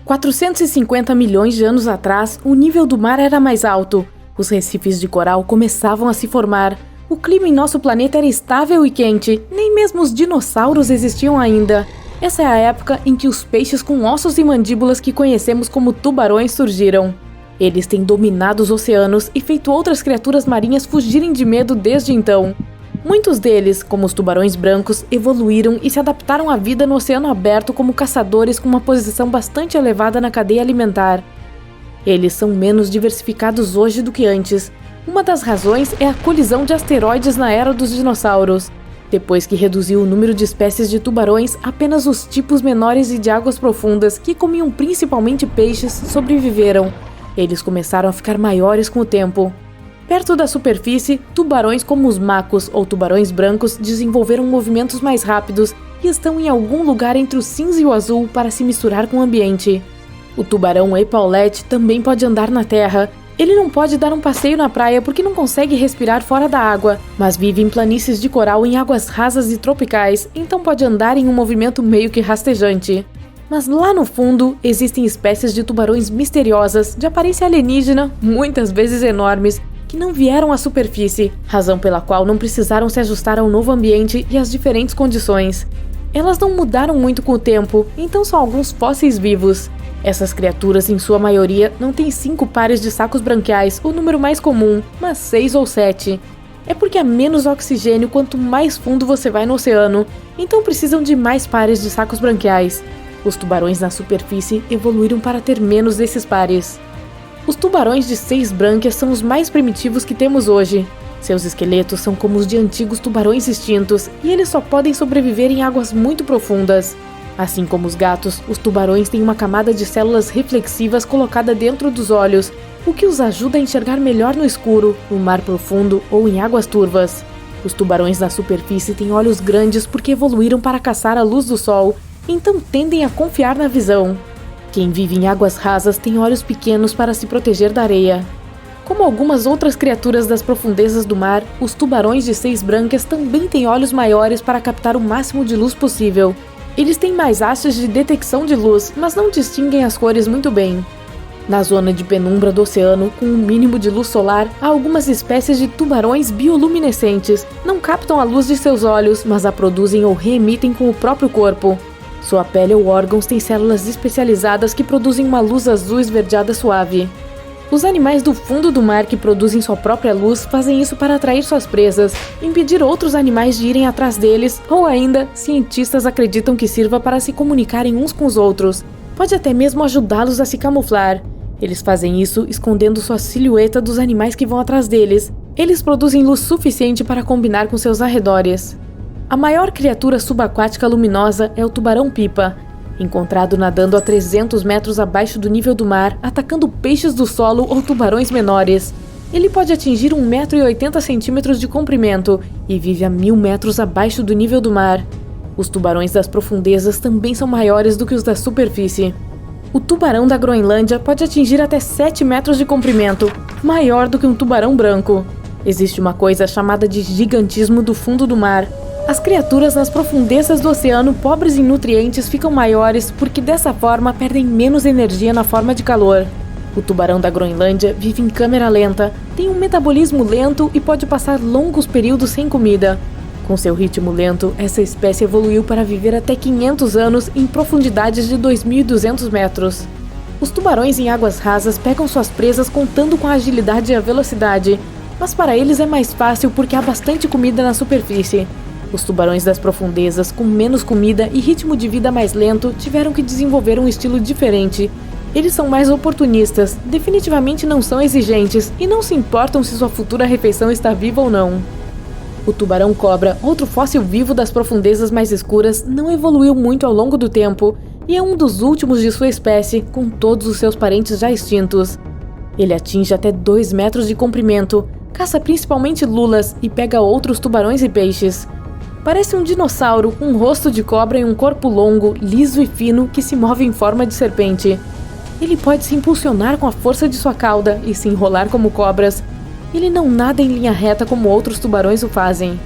450 milhões de anos atrás, o nível do mar era mais alto. Os recifes de coral começavam a se formar. O clima em nosso planeta era estável e quente. Nem mesmo os dinossauros existiam ainda. Essa é a época em que os peixes com ossos e mandíbulas que conhecemos como tubarões surgiram. Eles têm dominado os oceanos e feito outras criaturas marinhas fugirem de medo desde então. Muitos deles, como os tubarões brancos, evoluíram e se adaptaram à vida no oceano aberto como caçadores com uma posição bastante elevada na cadeia alimentar. Eles são menos diversificados hoje do que antes. Uma das razões é a colisão de asteroides na era dos dinossauros. Depois que reduziu o número de espécies de tubarões, apenas os tipos menores e de águas profundas, que comiam principalmente peixes, sobreviveram. Eles começaram a ficar maiores com o tempo. Perto da superfície, tubarões como os macos ou tubarões brancos desenvolveram movimentos mais rápidos e estão em algum lugar entre o cinza e o azul para se misturar com o ambiente. O tubarão epaulete também pode andar na terra. Ele não pode dar um passeio na praia porque não consegue respirar fora da água, mas vive em planícies de coral em águas rasas e tropicais, então pode andar em um movimento meio que rastejante. Mas lá no fundo, existem espécies de tubarões misteriosas, de aparência alienígena, muitas vezes enormes, que não vieram à superfície, razão pela qual não precisaram se ajustar ao novo ambiente e às diferentes condições. Elas não mudaram muito com o tempo, então são alguns fósseis vivos. Essas criaturas, em sua maioria, não têm 5 pares de sacos branquiais, o número mais comum, mas 6 ou 7. É porque há menos oxigênio quanto mais fundo você vai no oceano, então precisam de mais pares de sacos branquiais. Os tubarões na superfície evoluíram para ter menos desses pares. Os tubarões de 6 brânquias são os mais primitivos que temos hoje. Seus esqueletos são como os de antigos tubarões extintos e eles só podem sobreviver em águas muito profundas. Assim como os gatos, os tubarões têm uma camada de células reflexivas colocada dentro dos olhos, o que os ajuda a enxergar melhor no escuro, no mar profundo ou em águas turvas. Os tubarões na superfície têm olhos grandes porque evoluíram para caçar a luz do sol, então tendem a confiar na visão. Quem vive em águas rasas tem olhos pequenos para se proteger da areia. Como algumas outras criaturas das profundezas do mar, os tubarões de 6 brânquias também têm olhos maiores para captar o máximo de luz possível. Eles têm mais hastes de detecção de luz, mas não distinguem as cores muito bem. Na zona de penumbra do oceano, com um mínimo de luz solar, há algumas espécies de tubarões bioluminescentes. Não captam a luz de seus olhos, mas a produzem ou reemitem com o próprio corpo. Sua pele ou órgãos têm células especializadas que produzem uma luz azul esverdeada suave. Os animais do fundo do mar que produzem sua própria luz fazem isso para atrair suas presas, impedir outros animais de irem atrás deles, ou ainda, cientistas acreditam que sirva para se comunicarem uns com os outros. Pode até mesmo ajudá-los a se camuflar. Eles fazem isso escondendo sua silhueta dos animais que vão atrás deles. Eles produzem luz suficiente para combinar com seus arredores. A maior criatura subaquática luminosa é o tubarão-pipa, encontrado nadando a 300 metros abaixo do nível do mar, atacando peixes do solo ou tubarões menores. Ele pode atingir 1,80 m de comprimento e vive a 1.000 metros abaixo do nível do mar. Os tubarões das profundezas também são maiores do que os da superfície. O tubarão da Groenlândia pode atingir até 7 metros de comprimento, maior do que um tubarão branco. Existe uma coisa chamada de gigantismo do fundo do mar. As criaturas nas profundezas do oceano pobres em nutrientes ficam maiores porque dessa forma perdem menos energia na forma de calor. O tubarão da Groenlândia vive em câmera lenta, tem um metabolismo lento e pode passar longos períodos sem comida. Com seu ritmo lento, essa espécie evoluiu para viver até 500 anos em profundidades de 2.200 metros. Os tubarões em águas rasas pegam suas presas contando com a agilidade e a velocidade, mas para eles é mais fácil porque há bastante comida na superfície. Os tubarões das profundezas, com menos comida e ritmo de vida mais lento, tiveram que desenvolver um estilo diferente. Eles são mais oportunistas, definitivamente não são exigentes e não se importam se sua futura refeição está viva ou não. O tubarão-cobra, outro fóssil vivo das profundezas mais escuras, não evoluiu muito ao longo do tempo e é um dos últimos de sua espécie, com todos os seus parentes já extintos. Ele atinge até 2 metros de comprimento, caça principalmente lulas e pega outros tubarões e peixes. Parece um dinossauro com um rosto de cobra e um corpo longo, liso e fino que se move em forma de serpente. Ele pode se impulsionar com a força de sua cauda e se enrolar como cobras. Ele não nada em linha reta como outros tubarões o fazem.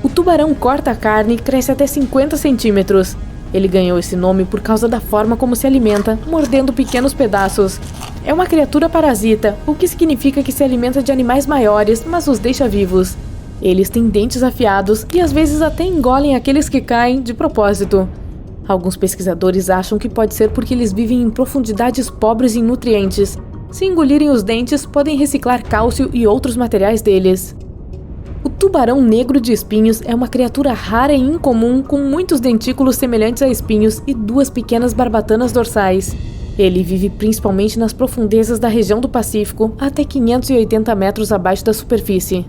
O tubarão corta a carne e cresce até 50 centímetros. Ele ganhou esse nome por causa da forma como se alimenta, mordendo pequenos pedaços. É uma criatura parasita, o que significa que se alimenta de animais maiores, mas os deixa vivos. Eles têm dentes afiados e às vezes até engolem aqueles que caem de propósito. Alguns pesquisadores acham que pode ser porque eles vivem em profundidades pobres em nutrientes. Se engolirem os dentes, podem reciclar cálcio e outros materiais deles. O tubarão negro de espinhos é uma criatura rara e incomum com muitos dentículos semelhantes a espinhos e 2 pequenas barbatanas dorsais. Ele vive principalmente nas profundezas da região do Pacífico, até 580 metros abaixo da superfície.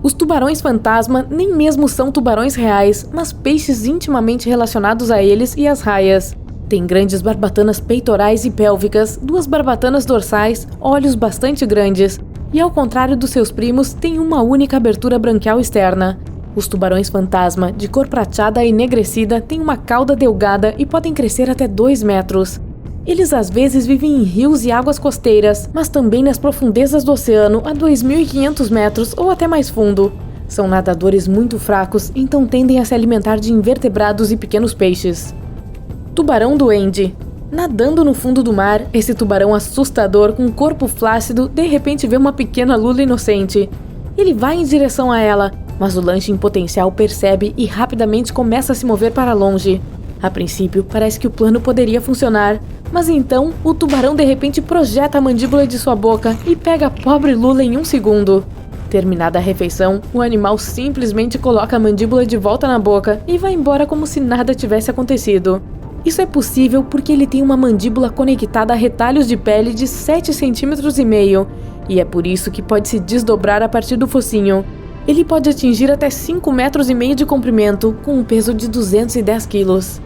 Os tubarões fantasma nem mesmo são tubarões reais, mas peixes intimamente relacionados a eles e às raias. Tem grandes barbatanas peitorais e pélvicas, 2 barbatanas dorsais, olhos bastante grandes, e ao contrário dos seus primos, tem uma única abertura branquial externa. Os tubarões fantasma, de cor prateada e enegrecida, têm uma cauda delgada e podem crescer até 2 metros. Eles às vezes vivem em rios e águas costeiras, mas também nas profundezas do oceano a 2.500 metros ou até mais fundo. São nadadores muito fracos, então tendem a se alimentar de invertebrados e pequenos peixes. Tubarão duende. Nadando no fundo do mar, esse tubarão assustador com um corpo flácido de repente vê uma pequena lula inocente. Ele vai em direção a ela, mas o lanche em potencial percebe e rapidamente começa a se mover para longe. A princípio, parece que o plano poderia funcionar, mas então o tubarão de repente projeta a mandíbula de sua boca e pega a pobre lula em 1 segundo. Terminada a refeição, o animal simplesmente coloca a mandíbula de volta na boca e vai embora como se nada tivesse acontecido. Isso é possível porque ele tem uma mandíbula conectada a retalhos de pele de 7,5 cm, e é por isso que pode se desdobrar a partir do focinho. Ele pode atingir até 5,5 metros de comprimento, com um peso de 210 quilos.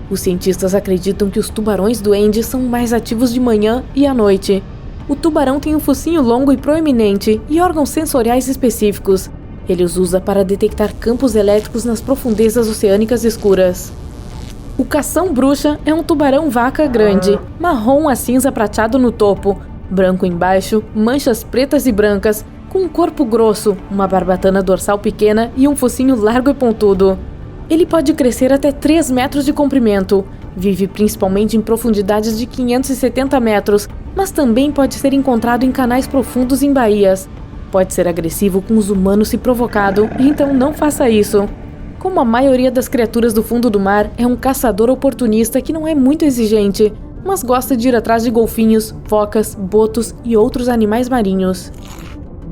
Os cientistas acreditam que os tubarões duende são mais ativos de manhã e à noite. O tubarão tem um focinho longo e proeminente e órgãos sensoriais específicos. Ele os usa para detectar campos elétricos nas profundezas oceânicas escuras. O cação-bruxa é um tubarão-vaca grande, marrom a cinza prateado no topo, branco embaixo, manchas pretas e brancas, com um corpo grosso, uma barbatana dorsal pequena e um focinho largo e pontudo. Ele pode crescer até 3 metros de comprimento, vive principalmente em profundidades de 570 metros, mas também pode ser encontrado em canais profundos em baías. Pode ser agressivo com os humanos se provocado, então não faça isso. Como a maioria das criaturas do fundo do mar, é um caçador oportunista que não é muito exigente, mas gosta de ir atrás de golfinhos, focas, botos e outros animais marinhos.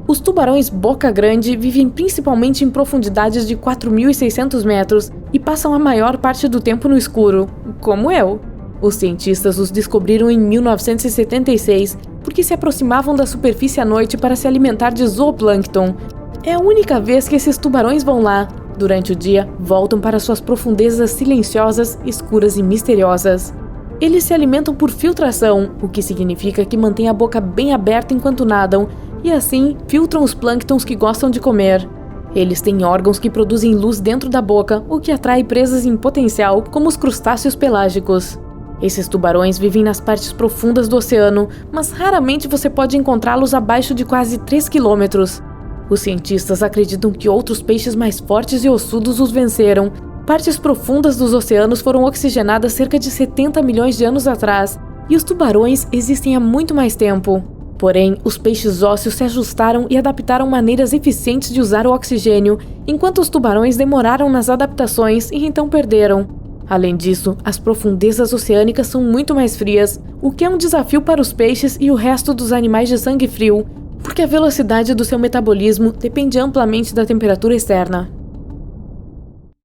Os tubarões boca grande vivem principalmente em profundidades de 4.600 metros e passam a maior parte do tempo no escuro, como eu. Os cientistas os descobriram em 1976 porque se aproximavam da superfície à noite para se alimentar de zooplâncton. É a única vez que esses tubarões vão lá. Durante o dia, voltam para suas profundezas silenciosas, escuras e misteriosas. Eles se alimentam por filtração, o que significa que mantêm a boca bem aberta enquanto nadam, e assim filtram os plânctons que gostam de comer. Eles têm órgãos que produzem luz dentro da boca, o que atrai presas em potencial, como os crustáceos pelágicos. Esses tubarões vivem nas partes profundas do oceano, mas raramente você pode encontrá-los abaixo de quase 3 quilômetros. Os cientistas acreditam que outros peixes mais fortes e ossudos os venceram. Partes profundas dos oceanos foram oxigenadas cerca de 70 milhões de anos atrás, e os tubarões existem há muito mais tempo. Porém, os peixes ósseos se ajustaram e adaptaram maneiras eficientes de usar o oxigênio, enquanto os tubarões demoraram nas adaptações e então perderam. Além disso, as profundezas oceânicas são muito mais frias, o que é um desafio para os peixes e o resto dos animais de sangue frio, porque a velocidade do seu metabolismo depende amplamente da temperatura externa.